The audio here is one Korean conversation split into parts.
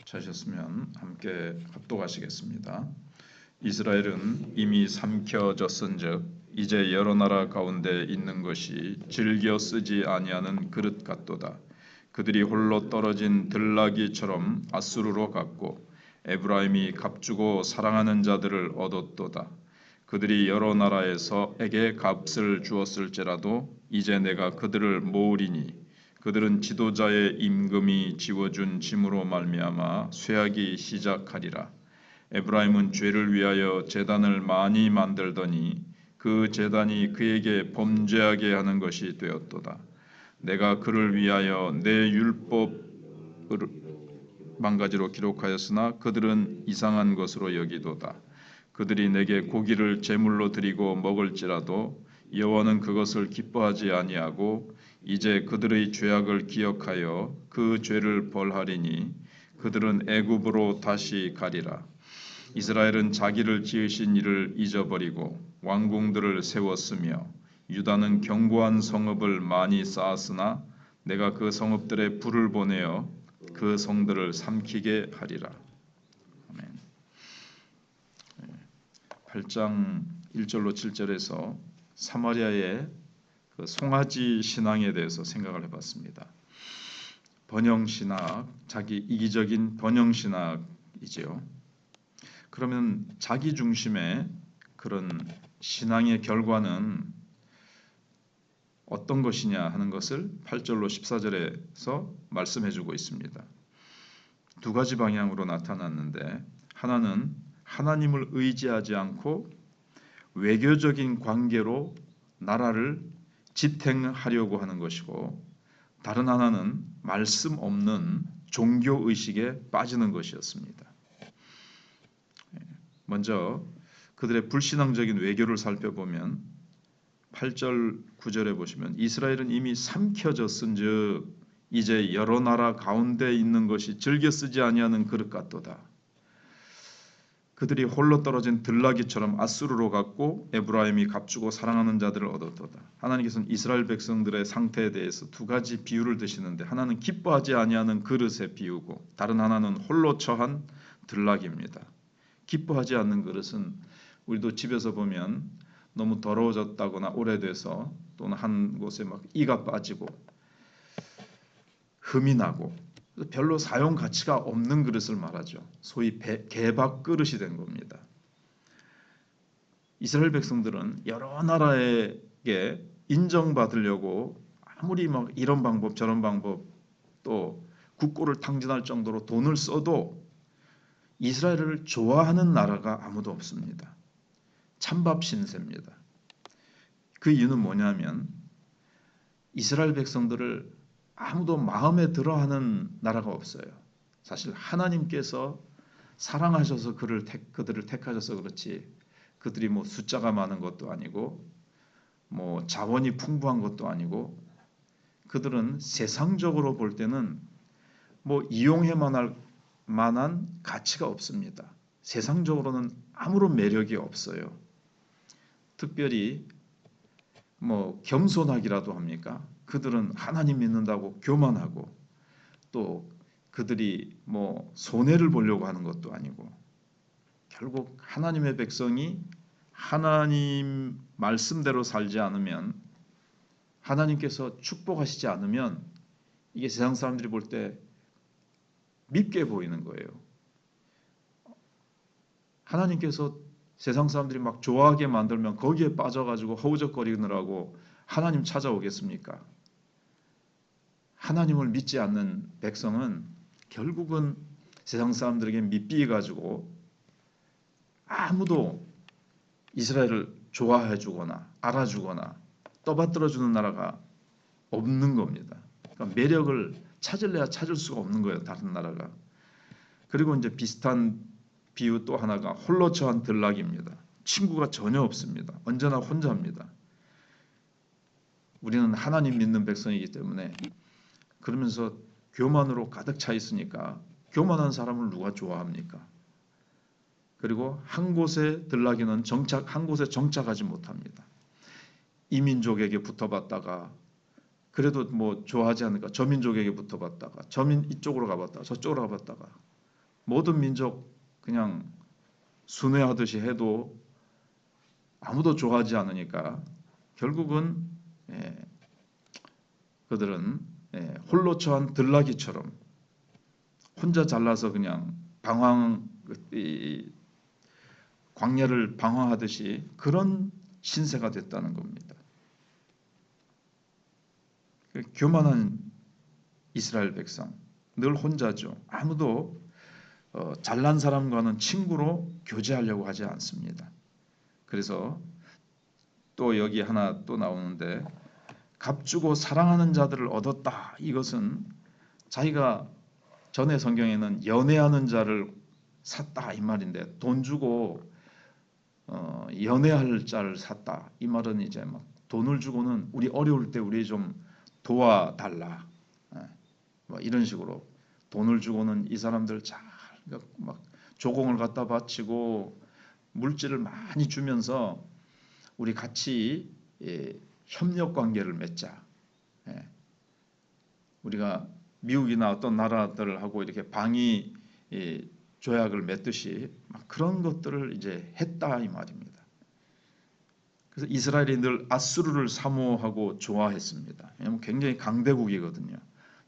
찾으셨으면 함께 합독하시겠습니다. 이스라엘은 이미 삼켜졌은즉 이제 여러 나라 가운데 있는 것이 즐겨 쓰지 아니하는 그릇 같도다. 그들이 홀로 떨어진 들나귀처럼 아수르로 갔고 에브라임이 값주고 사랑하는 자들을 얻었도다. 그들이 여러 나라에서에게 값을 주었을지라도 이제 내가 그들을 모으리니 그들은 지도자의 임금이 지워준 짐으로 말미암아 쇠하기 시작하리라. 에브라임은 죄를 위하여 제단을 많이 만들더니 그 제단이 그에게 범죄하게 하는 것이 되었도다. 내가 그를 위하여 내 율법을 망가지로 기록하였으나 그들은 이상한 것으로 여기도다. 그들이 내게 고기를 제물로 드리고 먹을지라도 여호와는 그것을 기뻐하지 아니하고 이제 그들의 죄악을 기억하여 그 죄를 벌하리니 그들은 애굽으로 다시 가리라. 이스라엘은 자기를 지으신 이를 잊어버리고 왕궁들을 세웠으며 유다는 견고한 성읍을 많이 쌓았으나 내가 그 성읍들에 불을 보내어 그 성들을 삼키게 하리라. 아멘. 8장 1절로 7절에서 사마리아의 그 송아지 신앙에 대해서 생각을 해봤습니다. 번영 신학, 자기 이기적인 번영 신학이지요. 그러면 자기 중심의 그런 신앙의 결과는 어떤 것이냐 하는 것을 8절로 14절에서 말씀해주고 있습니다. 두 가지 방향으로 나타났는데 하나는 하나님을 의지하지 않고 외교적인 관계로 나라를 지탱하려고 하는 것이고 다른 하나는 말씀 없는 종교의식에 빠지는 것이었습니다. 먼저 그들의 불신앙적인 외교를 살펴보면 8절 9절에 보시면 이스라엘은 이미 삼켜졌은즉 이제 여러 나라 가운데 있는 것이 즐겨 쓰지 아니하는 그릇 같도다. 그들이 홀로 떨어진 들나귀처럼 아수르로 갔고 에브라임이 값주고 사랑하는 자들을 얻었도다. 하나님께서는 이스라엘 백성들의 상태에 대해서 두 가지 비유를 드시는데 하나는 기뻐하지 아니하는 그릇에 비유고 다른 하나는 홀로 처한 들나귀입니다. 기뻐하지 않는 그릇은 우리도 집에서 보면 너무 더러워졌다거나 오래돼서 또는 한 곳에 막 이가 빠지고 흠이 나고 별로 사용 가치가 없는 그릇을 말하죠. 소위 개박 그릇이 된 겁니다. 이스라엘 백성들은 여러 나라에게 인정받으려고 아무리 막 이런 방법 저런 방법 또 국고를 탕진할 정도로 돈을 써도 이스라엘을 좋아하는 나라가 아무도 없습니다. 찬밥 신세입니다. 그 이유는 뭐냐면 이스라엘 백성들을 아무도 마음에 들어하는 나라가 없어요. 사실 하나님께서 사랑하셔서 그들을 택하셔서 그렇지 그들이 뭐 숫자가 많은 것도 아니고 뭐 자원이 풍부한 것도 아니고 그들은 세상적으로 볼 때는 뭐 이용해만 할 만한 가치가 없습니다. 세상적으로는 아무런 매력이 없어요. 특별히 뭐 겸손하기라도 합니까? 그들은 하나님 믿는다고 교만하고 또 그들이 뭐 손해를 보려고 하는 것도 아니고 결국 하나님의 백성이 하나님 말씀대로 살지 않으면 하나님께서 축복하시지 않으면 이게 세상 사람들이 볼 때 밉게 보이는 거예요. 하나님께서 세상 사람들이 막 좋아하게 만들면 거기에 빠져가지고 허우적거리느라고 하나님 찾아오겠습니까? 하나님을 믿지 않는 백성은 결국은 세상 사람들에게 밑비해가지고 아무도 이스라엘을 좋아해 주거나 알아주거나 떠받들어 주는 나라가 없는 겁니다. 그러니까 매력을 찾을래야 찾을 수가 없는 거예요. 다른 나라가. 그리고 이제 비슷한 비유 또 하나가 홀로 처한 들나귀입니다. 친구가 전혀 없습니다. 언제나 혼자입니다. 우리는 하나님 믿는 백성이기 때문에 그러면서 교만으로 가득 차 있으니까 교만한 사람을 누가 좋아합니까? 그리고 한 곳에 들나귀는 한 곳에 정착하지 못합니다. 이민족에게 붙어봤다가 그래도 뭐 좋아하지 않으니까 저민족에게 붙어봤다가 저민 이쪽으로 가봤다가 저쪽으로 가봤다가 모든 민족 그냥 순회하듯이 해도 아무도 좋아하지 않으니까 결국은 그들은 홀로 처한 들나귀처럼 혼자 잘나서 그냥 광야를 방황하듯이 그런 신세가 됐다는 겁니다. 교만한 이스라엘 백성, 늘 혼자죠. 아무도 잘난 사람과는 친구로 교제하려고 하지 않습니다. 그래서 또 여기 하나 또 나오는데 값주고 사랑하는 자들을 얻었다. 이것은 자기가 전에 성경에는 연애하는 자를 샀다 이 말인데 돈 주고 연애할 자를 샀다 이 말은 이제 막 돈을 주고는 우리 어려울 때 우리 좀 도와달라 뭐 이런 식으로 돈을 주고는 이 사람들 잘 막 조공을 갖다 바치고 물질을 많이 주면서 우리 같이 협력 관계를 맺자. 우리가 미국이나 어떤 나라들하고 이렇게 방위 조약을 맺듯이 막 그런 것들을 이제 했다 이 말입니다. 그래서 이스라엘이 늘 아수르를 사모하고 좋아했습니다. 왜냐하면 굉장히 강대국이거든요.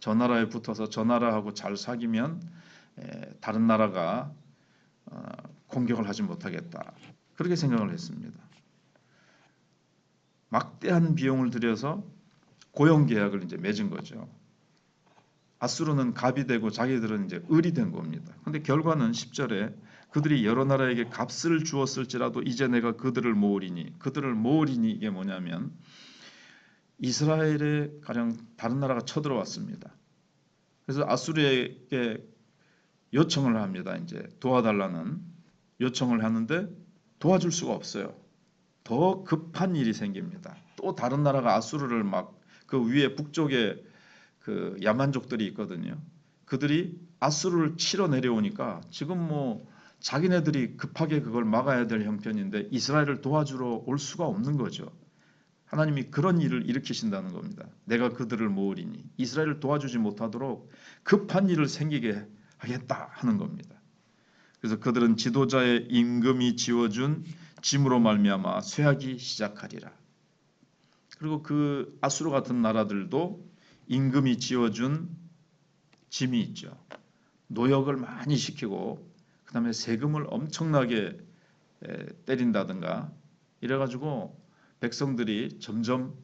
저 나라에 붙어서 저 나라하고 잘 사귀면 다른 나라가 공격을 하지 못하겠다. 그렇게 생각을 했습니다. 막대한 비용을 들여서 고용 계약을 이제 맺은 거죠. 아수르는 갑이 되고 자기들은 이제 을이 된 겁니다. 근데 결과는 10절에 그들이 여러 나라에게 값을 주었을지라도 이제 내가 그들을 모으리니 이게 뭐냐면 이스라엘에 가령 다른 나라가 쳐들어왔습니다. 그래서 아수르에게 요청을 합니다. 이제 도와달라는 요청을 하는데 도와줄 수가 없어요. 더 급한 일이 생깁니다. 또 다른 나라가 아수르를 막 그 위에 북쪽에 그 야만족들이 있거든요. 그들이 아수르를 치러 내려오니까 지금 뭐 자기네들이 급하게 그걸 막아야 될 형편인데 이스라엘을 도와주러 올 수가 없는 거죠. 하나님이 그런 일을 일으키신다는 겁니다. 내가 그들을 모으리니 이스라엘을 도와주지 못하도록 급한 일을 생기게 하겠다 하는 겁니다. 그래서 그들은 지도자의 임금이 지어준 짐으로 말미암아 쇠하기 시작하리라. 그리고 그 아수르 같은 나라들도 임금이 지어준 짐이 있죠. 노역을 많이 시키고 그다음에 세금을 엄청나게 때린다든가 이래가지고 백성들이 점점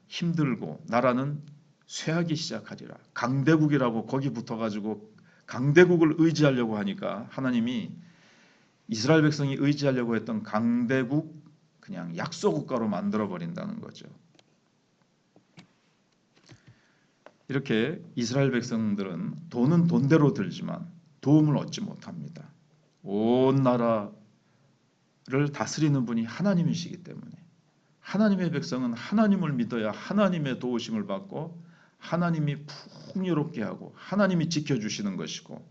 힘들고 나라는 쇠하기 시작하리라. 강대국이라고 거기 붙어가지고 강대국을 의지하려고 하니까 하나님이 이스라엘 백성이 의지하려고 했던 강대국 그냥 약소국가로 만들어 버린다는 거죠. 이렇게 이스라엘 백성들은 돈은 돈대로 들지만 도움을 얻지 못합니다. 온 나라를 다스리는 분이 하나님이시기 때문에 하나님의 백성은 하나님을 믿어야 하나님의 도우심을 받고 하나님이 풍요롭게 하고 하나님이 지켜주시는 것이고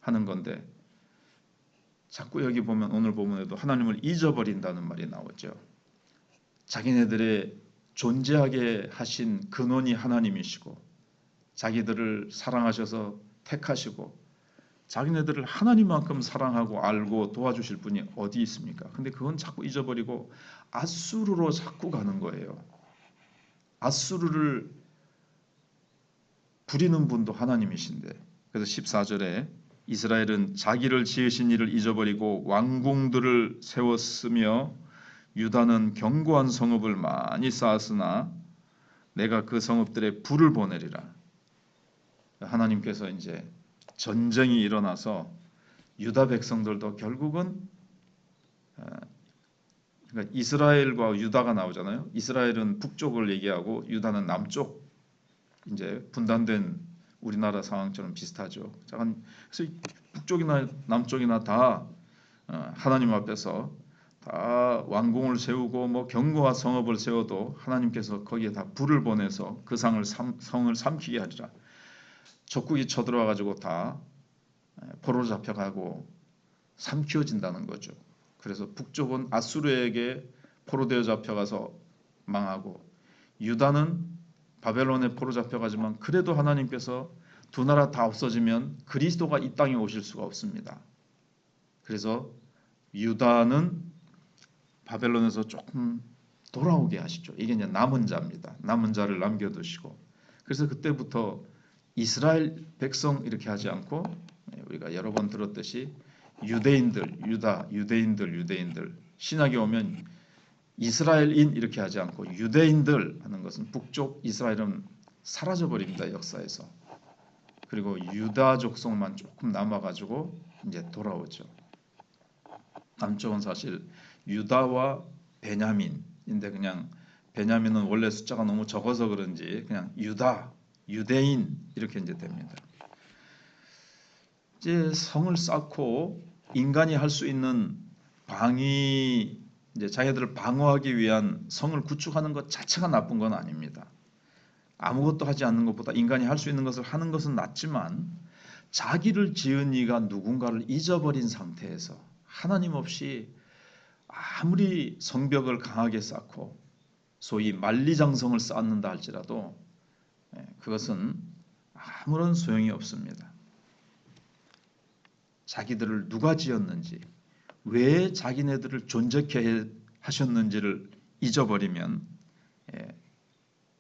하는 건데 자꾸 여기 보면 오늘 본문에도 하나님을 잊어버린다는 말이 나오죠. 자기네들의 존재하게 하신 근원이 하나님이시고 자기들을 사랑하셔서 택하시고 자기네들을 하나님만큼 사랑하고 알고 도와주실 분이 어디 있습니까? 근데 그건 자꾸 잊어버리고 아수르로 자꾸 가는 거예요. 아수르를 부리는 분도 하나님이신데 그래서 14절에 이스라엘은 자기를 지으신 이를 잊어버리고 왕궁들을 세웠으며 유다는 견고한 성읍을 많이 쌓았으나 내가 그 성읍들에 불을 보내리라. 하나님께서 이제 전쟁이 일어나서 유다 백성들도 결국은 그러니까 이스라엘과 유다가 나오잖아요. 이스라엘은 북쪽을 얘기하고 유다는 남쪽 이제 분단된 우리나라 상황처럼 비슷하죠. 그래서 북쪽이나 남쪽이나 다 하나님 앞에서 다 왕궁을 세우고 뭐 견고한 성읍을 세워도 하나님께서 거기에 다 불을 보내서 그 성을 삼키게 하리라. 적국이 쳐들어와 가지고 다 포로로 잡혀가고 삼키어진다는 거죠. 그래서 북쪽은 아수르에게 포로되어 잡혀가서 망하고 유다는 바벨론에 포로 잡혀가지만 그래도 하나님께서 두 나라 다 없어지면 그리스도가 이 땅에 오실 수가 없습니다. 그래서 유다는 바벨론에서 조금 돌아오게 하시죠. 이게 이제 남은 자입니다. 남은 자를 남겨두시고, 그래서 그때부터 이스라엘 백성 이렇게 하지 않고 우리가 여러 번 들었듯이 유대인들, 유대인들 신약에 오면 이스라엘인 이렇게 하지 않고 유대인들 하는 것은 북쪽 이스라엘은 사라져 버립니다. 역사에서. 그리고 유다 족속만 조금 남아가지고 이제 돌아오죠. 남쪽은 사실 유다와 베냐민인데 그냥 베냐민은 원래 숫자가 너무 적어서 그런지 그냥 유다, 유대인 이렇게 이제 됩니다. 이제 성을 쌓고 인간이 할 수 있는 방위, 이제 자기들을 방어하기 위한 성을 구축하는 것 자체가 나쁜 건 아닙니다. 아무것도 하지 않는 것보다 인간이 할 수 있는 것을 하는 것은 낫지만 자기를 지은 이가 누군가를 잊어버린 상태에서 하나님 없이 아무리 성벽을 강하게 쌓고 소위 만리장성을 쌓는다 할지라도 그것은 아무런 소용이 없습니다. 자기들을 누가 지었는지, 왜 자기네들을 존재케 하셨는지를 잊어버리면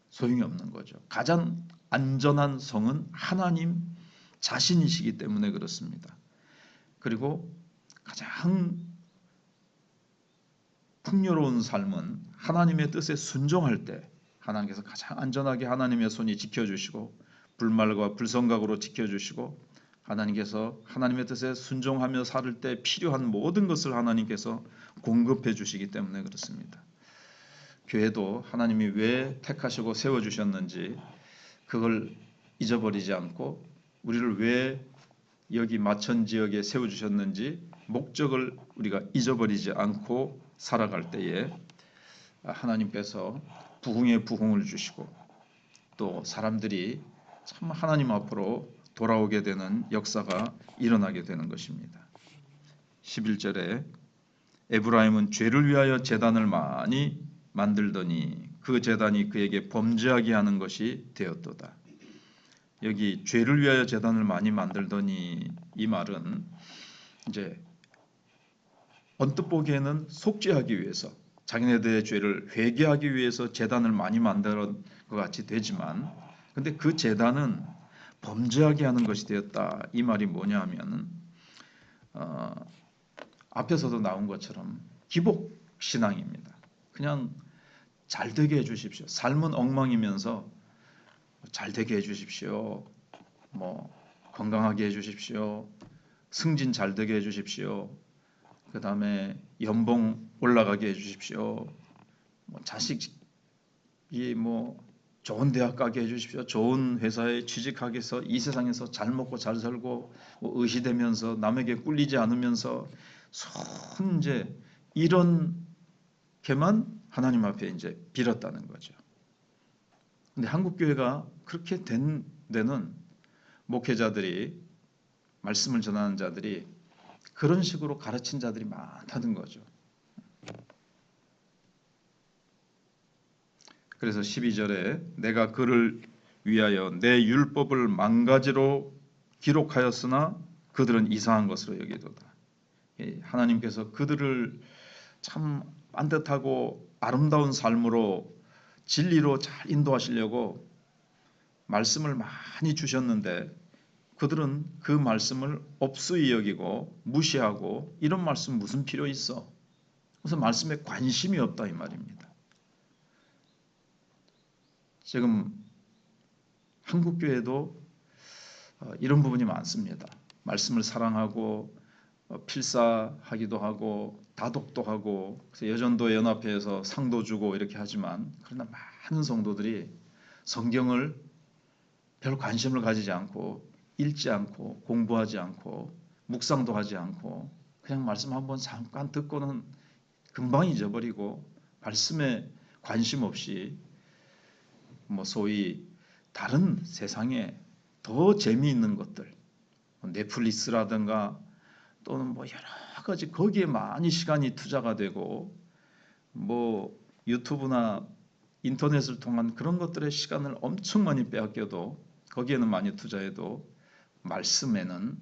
소용이 없는 거죠. 가장 안전한 성은 하나님 자신이시기 때문에 그렇습니다. 그리고 가장 풍요로운 삶은 하나님의 뜻에 순종할 때 하나님께서 가장 안전하게 하나님의 손이 지켜주시고 불말과 불성각으로 지켜주시고 하나님께서 하나님의 뜻에 순종하며 살 때 필요한 모든 것을 하나님께서 공급해 주시기 때문에 그렇습니다. 교회도 하나님이 왜 택하시고 세워주셨는지 그걸 잊어버리지 않고 우리를 왜 여기 마천 지역에 세워주셨는지 목적을 우리가 잊어버리지 않고 살아갈 때에 하나님께서 부흥의 부흥을 주시고 또 사람들이 참 하나님 앞으로 돌아오게 되는 역사가 일어나게 되는 것입니다. 11절에 에브라임은 죄를 위하여 제단을 많이 만들더니 그 제단이 그에게 범죄하게 하는 것이 되었도다. 여기 죄를 위하여 제단을 많이 만들더니 이 말은 이제 언뜻 보기에는 속죄하기 위해서 자기네들의 죄를 회개하기 위해서 제단을 많이 만든 것 같이 되지만 근데 그 제단은 범죄하게 하는 것이 되었다. 이 말이 뭐냐 하면 앞에서도 나온 것처럼 기복신앙입니다. 그냥 잘 되게 해주십시오. 삶은 엉망이면서 잘 되게 해주십시오. 뭐 건강하게 해주십시오. 승진 잘 되게 해주십시오. 그 다음에 연봉 올라가게 해주십시오. 뭐 자식이 뭐 좋은 대학 가게 해주십시오. 좋은 회사에 취직하게 해서 이 세상에서 잘 먹고 잘 살고 뭐 의시되면서 남에게 꿀리지 않으면서 이제 이런게만 하나님 앞에 이제 빌었다는 거죠. 근데 한국 교회가 그렇게 된 데는 목회자들이 말씀을 전하는 자들이 그런 식으로 가르친 자들이 많다는 거죠. 그래서 12절에 내가 그를 위하여 내 율법을 망가지로 기록하였으나 그들은 이상한 것으로 여기도다. 하나님께서 그들을 참 반듯하고 아름다운 삶으로 진리로 잘 인도하시려고 말씀을 많이 주셨는데 그들은 그 말씀을 업수히 여기고 무시하고 이런 말씀 무슨 필요 있어? 그래서 말씀에 관심이 없다 이 말입니다. 지금 한국 교회도 이런 부분이 많습니다. 말씀을 사랑하고 필사하기도 하고 다독도 하고 그래서 여전도 연합회에서 상도 주고 이렇게 하지만 그러나 많은 성도들이 성경을 별 관심을 가지지 않고 읽지 않고 공부하지 않고 묵상도 하지 않고 그냥 말씀 한번 잠깐 듣고는 금방 잊어버리고 말씀에 관심 없이 뭐 소위 다른 세상에 더 재미있는 것들 넷플릭스라든가 또는 뭐 여러 가지 거기에 많이 시간이 투자가 되고 뭐 유튜브나 인터넷을 통한 그런 것들의 시간을 엄청 많이 빼앗겨도 거기에는 많이 투자해도 말씀에는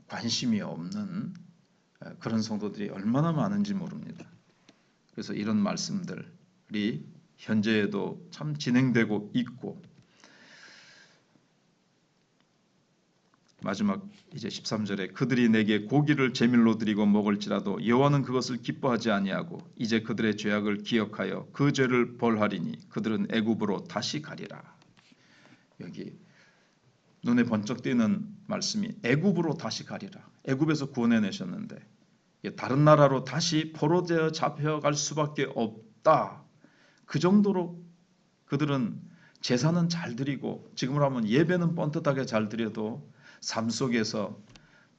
관심이 없는 그런 성도들이 얼마나 많은지 모릅니다. 그래서 이런 말씀들이 현재에도 참 진행되고 있고, 마지막 이제 13절에 그들이 내게 고기를 제물로 드리고 먹을지라도 여호와는 그것을 기뻐하지 아니하고 이제 그들의 죄악을 기억하여 그 죄를 벌하리니 그들은 애굽으로 다시 가리라. 여기 눈에 번쩍 띄는 말씀이 애굽으로 다시 가리라. 애굽에서 구원해내셨는데 다른 나라로 다시 포로되어 잡혀갈 수밖에 없다. 그 정도로 그들은 제사는 잘 드리고 지금으로 하면 예배는 뻔듯하게 잘 드려도 삶 속에서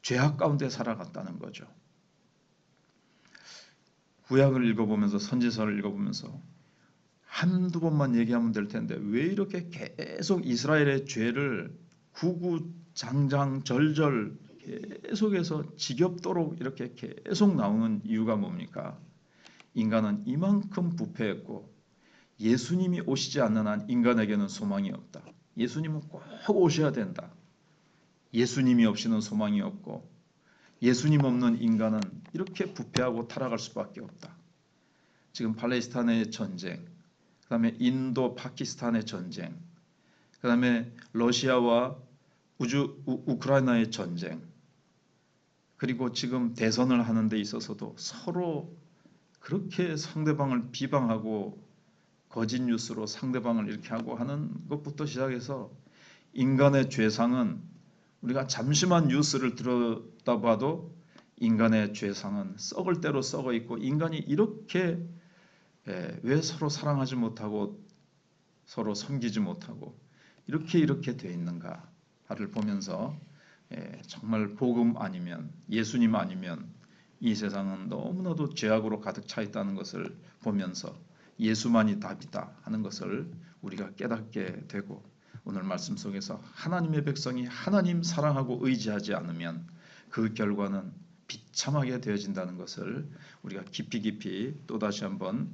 죄악 가운데 살아갔다는 거죠. 구약을 읽어보면서 선지서를 읽어보면서 한두 번만 얘기하면 될 텐데 왜 이렇게 계속 이스라엘의 죄를 구구장장절절 계속해서 지겹도록 이렇게 계속 나오는 이유가 뭡니까? 인간은 이만큼 부패했고 예수님이 오시지 않는 한 인간에게는 소망이 없다. 예수님은 꼭 오셔야 된다. 예수님이 없이는 소망이 없고 예수님 없는 인간은 이렇게 부패하고 타락할 수밖에 없다. 지금 팔레스타인의 전쟁, 그 다음에 인도 파키스탄의 전쟁, 그 다음에 러시아와 우크라이나의 전쟁, 그리고 지금 대선을 하는 데 있어서도 서로 그렇게 상대방을 비방하고 거짓 뉴스로 상대방을 이렇게 하고 하는 것부터 시작해서 인간의 죄상은 우리가 잠시만 뉴스를 들여다봐도 인간의 죄상은 썩을 대로 썩어 있고 인간이 이렇게 왜 서로 사랑하지 못하고 서로 섬기지 못하고 이렇게 돼 있는가를 보면서 정말 복음 아니면 예수님 아니면 이 세상은 너무나도 죄악으로 가득 차 있다는 것을 보면서 예수만이 답이다 하는 것을 우리가 깨닫게 되고, 오늘 말씀 속에서 하나님의 백성이 하나님 사랑하고 의지하지 않으면 그 결과는 비참하게 되어진다는 것을 우리가 깊이 또다시 한번